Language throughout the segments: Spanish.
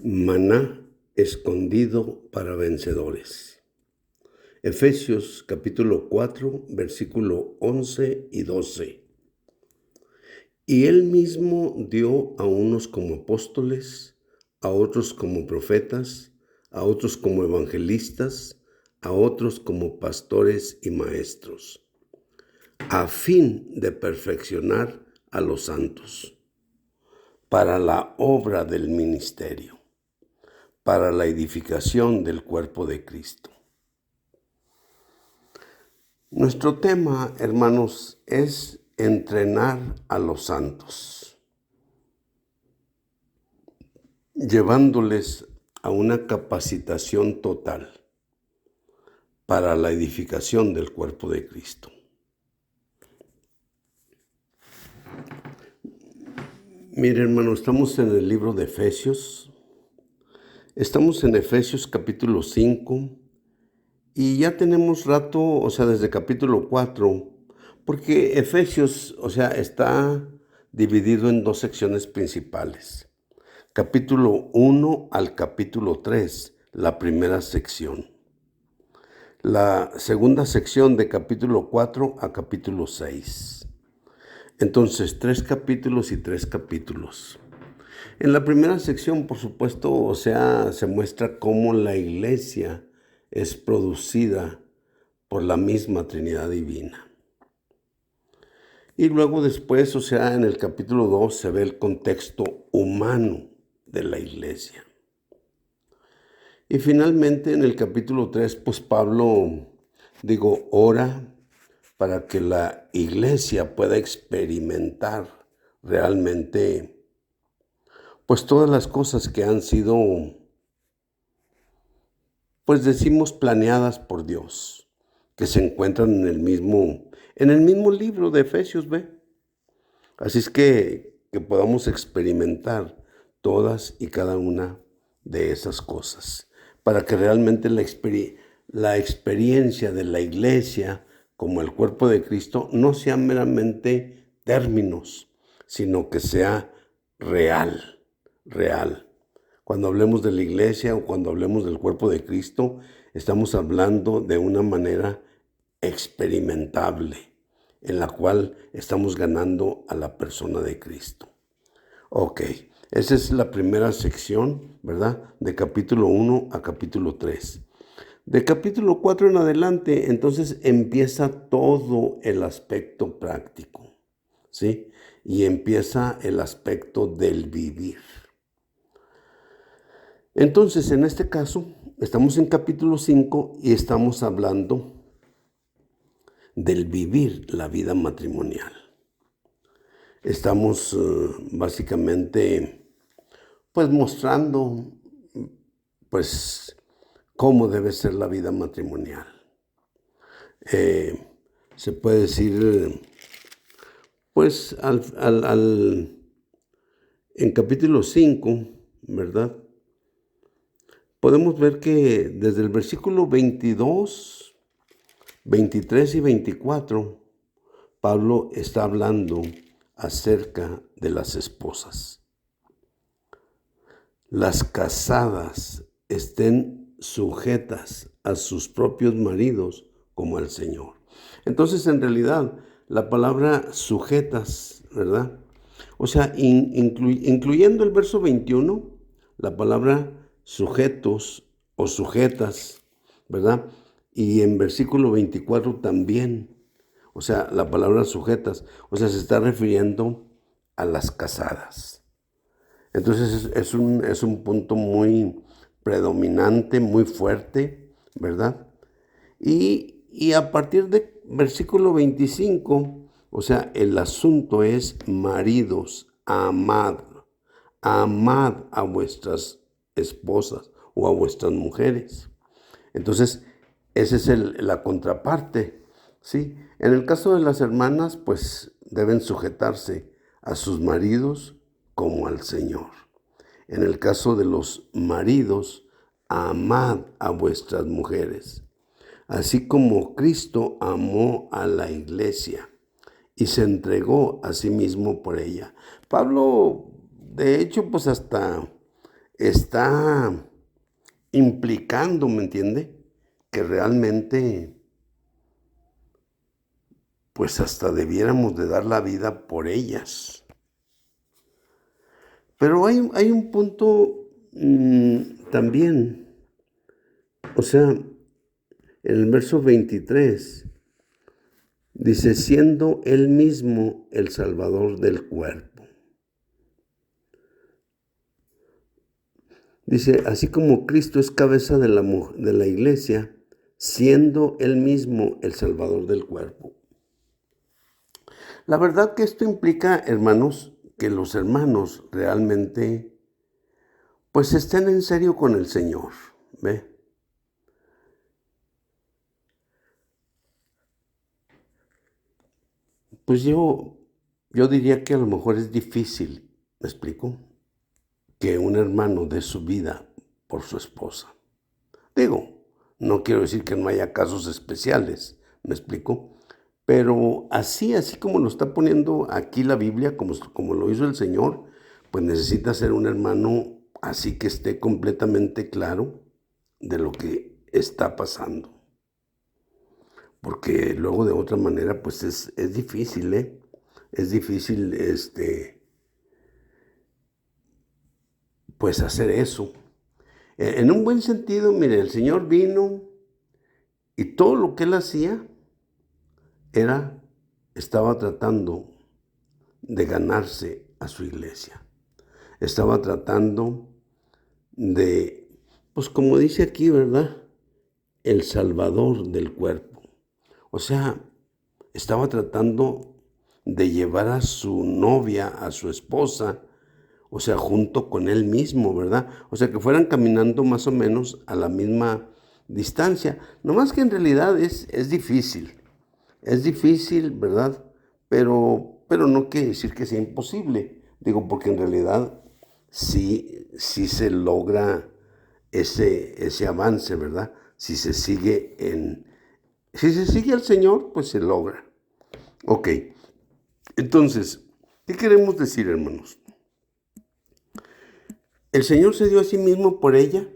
Maná escondido para vencedores. Efesios capítulo 4, versículo 11 y 12. Y él mismo dio a unos como apóstoles, a otros como profetas, a otros como evangelistas, a otros como pastores y maestros, a fin de perfeccionar a los santos, para la obra del ministerio, para la edificación del cuerpo de Cristo. Nuestro tema, hermanos, es entrenar a los santos, llevándoles a una capacitación total para la edificación del cuerpo de Cristo. Mire, hermano, estamos en el libro de Efesios. Estamos en Efesios capítulo 5 y ya tenemos rato, desde capítulo 4, porque Efesios, está dividido en dos secciones principales. Capítulo 1 al capítulo 3, la primera sección. La segunda sección de capítulo 4 a capítulo 6. Entonces, 3 capítulos y 3 capítulos. En la primera sección, por supuesto, se muestra cómo la iglesia es producida por la misma Trinidad Divina. Y luego después, en el capítulo 2 se ve el contexto humano de la iglesia. Y finalmente en el capítulo 3, pues Pablo, ora para que la iglesia pueda experimentar realmente pues todas las cosas que han sido, pues decimos, planeadas por Dios, que se encuentran en el mismo libro de Efesios, ¿ve? Así es que podamos experimentar todas y cada una de esas cosas, para que realmente la experiencia de la iglesia como el cuerpo de Cristo no sea meramente términos, sino que sea real. Cuando hablemos de la iglesia o cuando hablemos del cuerpo de Cristo, estamos hablando de una manera experimentable, en la cual estamos ganando a la persona de Cristo. Ok, esa es la primera sección, ¿verdad? De capítulo 1 a capítulo 3. De capítulo 4 en adelante, entonces empieza todo el aspecto práctico, ¿sí? Y empieza el aspecto del vivir. Entonces, en este caso, estamos en capítulo 5 y estamos hablando del vivir la vida matrimonial. Estamos básicamente pues mostrando pues cómo debe ser la vida matrimonial. Se puede decir pues en capítulo 5, ¿verdad? Podemos ver que desde el versículo 22, 23 y 24, Pablo está hablando acerca de las esposas. Las casadas estén sujetas a sus propios maridos como al Señor. Entonces, en realidad, la palabra sujetas, ¿verdad? Incluyendo el verso 21, la palabra sujetos o sujetas, ¿verdad? Y en versículo 24 también, la palabra sujetas, se está refiriendo a las casadas. Entonces es un punto muy predominante, muy fuerte, ¿verdad? Y a partir de versículo 25, el asunto es maridos, amad a vuestras esposas o a vuestras mujeres. Entonces, esa es la contraparte, ¿sí? En el caso de las hermanas, pues deben sujetarse a sus maridos como al Señor. En el caso de los maridos, amad a vuestras mujeres, así como Cristo amó a la iglesia y se entregó a sí mismo por ella. Pablo, de hecho, pues hasta está implicando, ¿me entiende? Que realmente, pues hasta debiéramos de dar la vida por ellas. Pero hay un punto también, o sea, en el verso 23, dice, siendo Él mismo el Salvador del cuerpo. Dice, así como Cristo es cabeza de la iglesia, siendo Él mismo el Salvador del cuerpo. La verdad que esto implica, hermanos, que los hermanos realmente, pues estén en serio con el Señor, ¿ve? Pues yo diría que a lo mejor es difícil, ¿me explico? Que un hermano dé su vida por su esposa. Digo, no quiero decir que no haya casos especiales, ¿me explico? Pero así como lo está poniendo aquí la Biblia, como lo hizo el Señor, pues necesita ser un hermano así que esté completamente claro de lo que está pasando. Porque luego de otra manera, pues es difícil, ¿eh? Es difícil, pues hacer eso. En un buen sentido, mire, el Señor vino y todo lo que Él hacía estaba tratando de ganarse a su iglesia. Estaba tratando de, pues como dice aquí, ¿verdad? El Salvador del cuerpo. O sea, estaba tratando de llevar a su novia, a su esposa, o sea, junto con él mismo, ¿verdad? O sea, que fueran caminando más o menos a la misma distancia. No más que en realidad es difícil. Es difícil, ¿verdad? Pero no quiere decir que sea imposible. Digo, porque en realidad sí se logra ese avance, ¿verdad? Si se sigue al Señor, pues se logra. Ok, entonces, ¿qué queremos decir, hermanos? El Señor se dio a sí mismo por ella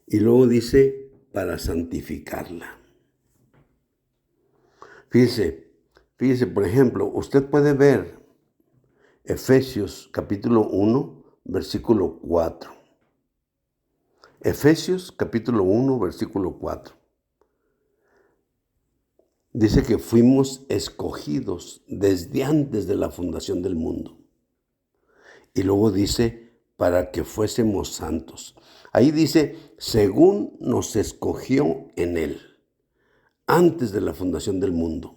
y luego dice, para santificarla. Fíjese, por ejemplo, usted puede ver Efesios capítulo 1, versículo 4. Efesios capítulo 1, versículo 4. Dice que fuimos escogidos desde antes de la fundación del mundo. Y luego dice, para que fuésemos santos. Ahí dice, según nos escogió en Él, antes de la fundación del mundo.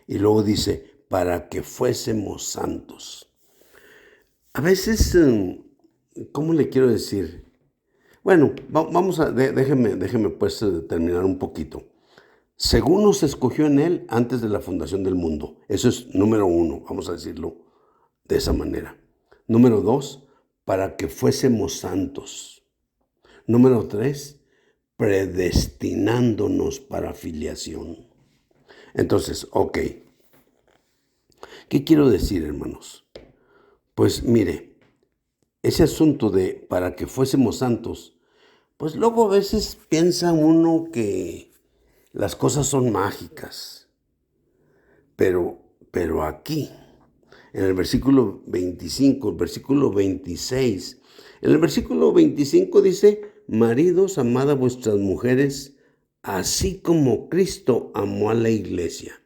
Y luego dice, para que fuésemos santos. A veces, ¿cómo le quiero decir? Bueno, déjeme pues terminar un poquito. Según nos escogió en Él antes de la fundación del mundo. Eso es número 1, vamos a decirlo de esa manera. Número 2, para que fuésemos santos. Número 3, predestinándonos para filiación. Entonces, ok. ¿Qué quiero decir, hermanos? Pues mire, ese asunto de para que fuésemos santos, pues luego a veces piensa uno que las cosas son mágicas, pero aquí, en el versículo 25, el versículo 26, en el versículo 25 dice, maridos, amad a vuestras mujeres, así como Cristo amó a la iglesia.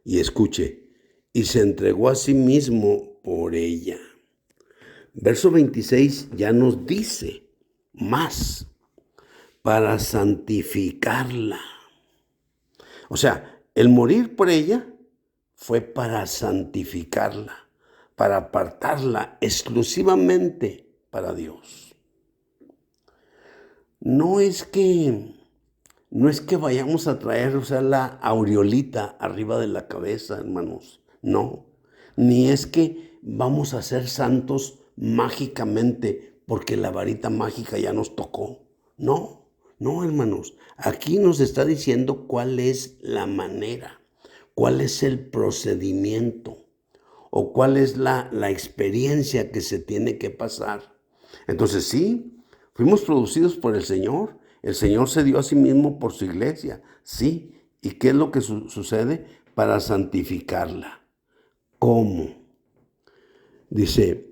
Y escuche, y se entregó a sí mismo por ella. Verso 26 ya nos dice más, para santificarla. O sea, el morir por ella fue para santificarla, para apartarla exclusivamente para Dios. No es que vayamos a traer, o sea, la aureolita arriba de la cabeza, hermanos. No, ni es que vamos a ser santos mágicamente porque la varita mágica ya nos tocó. No, no, hermanos. Aquí nos está diciendo cuál es la manera, cuál es el procedimiento o cuál es la experiencia que se tiene que pasar. Entonces sí, fuimos producidos por el Señor. El Señor se dio a sí mismo por su iglesia, sí. ¿Y qué es lo que sucede? Para santificarla. ¿Cómo? Dice,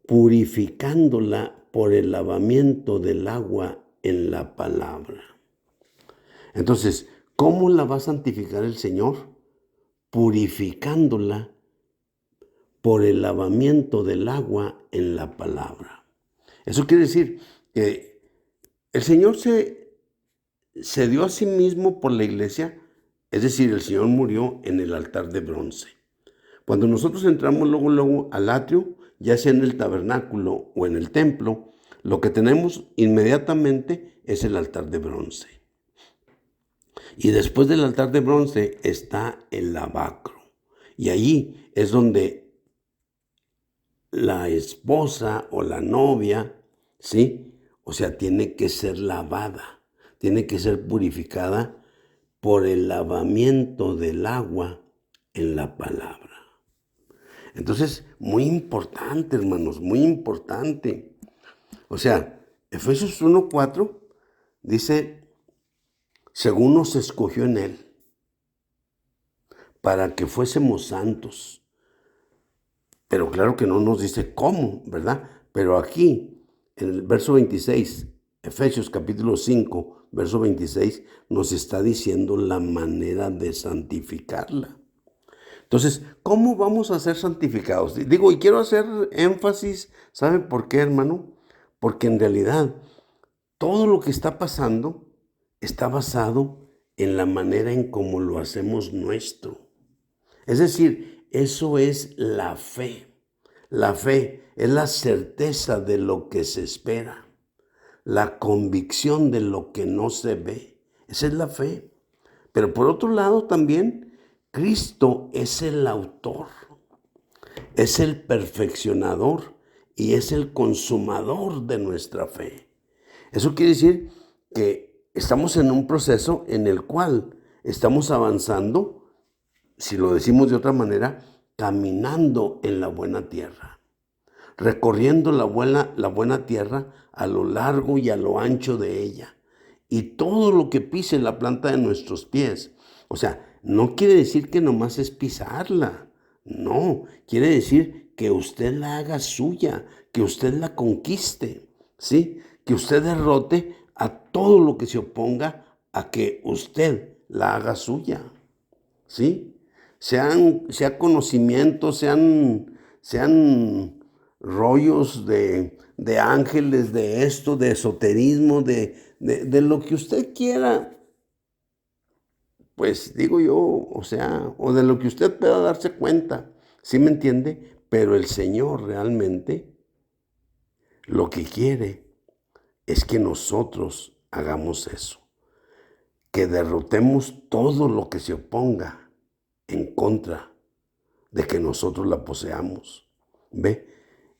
purificándola por el lavamiento del agua en la palabra. Entonces, ¿cómo la va a santificar el Señor? Purificándola por el lavamiento del agua en la palabra. Eso quiere decir que el Señor se dio a sí mismo por la iglesia, es decir, el Señor murió en el altar de bronce. Cuando nosotros entramos luego al atrio, ya sea en el tabernáculo o en el templo, lo que tenemos inmediatamente es el altar de bronce. Y después del altar de bronce está el lavacro. Y allí es donde la esposa o la novia, ¿sí? O sea, tiene que ser lavada, tiene que ser purificada por el lavamiento del agua en la palabra. Entonces, muy importante, hermanos, muy importante. O sea, Efesios 1:4 dice, según nos escogió en Él, para que fuésemos santos. Pero claro que no nos dice cómo, ¿verdad? Pero aquí, en el verso 26, Efesios capítulo 5, verso 26, nos está diciendo la manera de santificarla. Entonces, ¿cómo vamos a ser santificados? Digo, y quiero hacer énfasis, ¿sabe por qué, hermano? Porque en realidad todo lo que está pasando está basado en la manera en cómo lo hacemos nuestro. Es decir, eso es la fe. La fe es la certeza de lo que se espera, la convicción de lo que no se ve. Esa es la fe. Pero por otro lado también, Cristo es el autor, es el perfeccionador y es el consumador de nuestra fe. Eso quiere decir que estamos en un proceso en el cual estamos avanzando, si lo decimos de otra manera, caminando en la buena tierra, recorriendo la buena tierra a lo largo y a lo ancho de ella. Y todo lo que pise la planta de nuestros pies. O sea, no quiere decir que nomás es pisarla. No, quiere decir que usted la haga suya, que usted la conquiste, ¿sí? Que usted derrote a todo lo que se oponga a que usted la haga suya, ¿sí? Sea conocimientos, sean rollos de ángeles, de esto, de esoterismo, de lo que usted quiera, pues digo yo, o sea, o de lo que usted pueda darse cuenta, ¿sí me entiende? Pero el Señor realmente lo que quiere es que nosotros hagamos eso, que derrotemos todo lo que se oponga en contra de que nosotros la poseamos, ¿ve?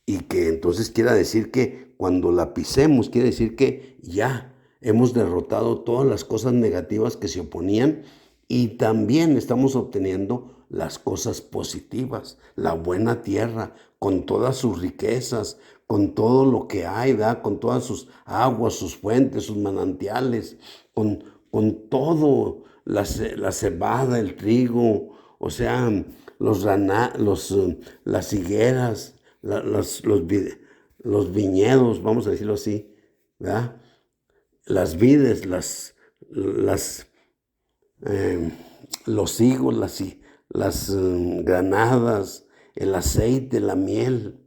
Y que entonces quiera decir que cuando la pisemos, quiere decir que ya hemos derrotado todas las cosas negativas que se oponían y también estamos obteniendo las cosas positivas, la buena tierra, con todas sus riquezas, con todo lo que hay, ¿verdad? Con todas sus aguas, sus fuentes, sus manantiales, con todo, la cebada, el trigo, o sea, las higueras, los viñedos, vamos a decirlo así, ¿verdad? Las vides, las, eh, los higos, las granadas, el aceite, la miel,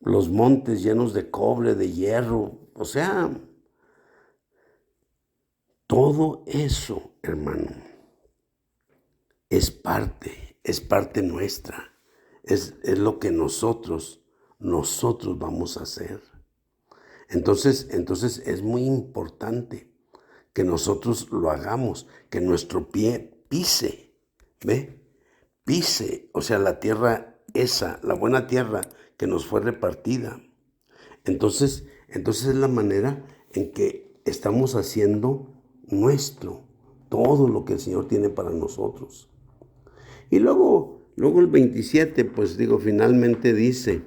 los montes llenos de cobre, de hierro, o sea, todo eso, hermano, es parte nuestra, es lo que nosotros vamos a hacer. Entonces es muy importante que nosotros lo hagamos, que nuestro pie pise, ¿ve? Pise, o sea, la tierra esa, la buena tierra que nos fue repartida. Entonces es la manera en que estamos haciendo nuestro todo lo que el Señor tiene para nosotros. Y luego el 27, pues digo, finalmente dice,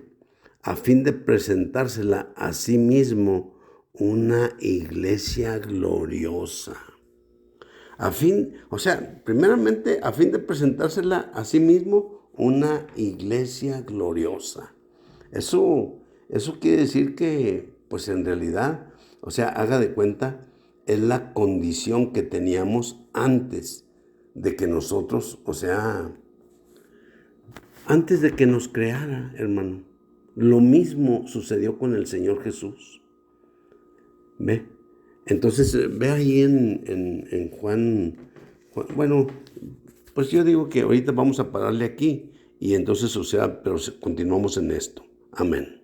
a fin de presentársela a sí mismo una iglesia gloriosa. Primeramente, a fin de presentársela a sí mismo una iglesia gloriosa. Eso quiere decir que, pues en realidad, haga de cuenta, es la condición que teníamos antes de que nosotros, antes de que nos creara, hermano. Lo mismo sucedió con el Señor Jesús. ¿Ve? Entonces, ve ahí en Juan, bueno, pues yo digo que ahorita vamos a pararle aquí y entonces, pero continuamos en esto. Amén.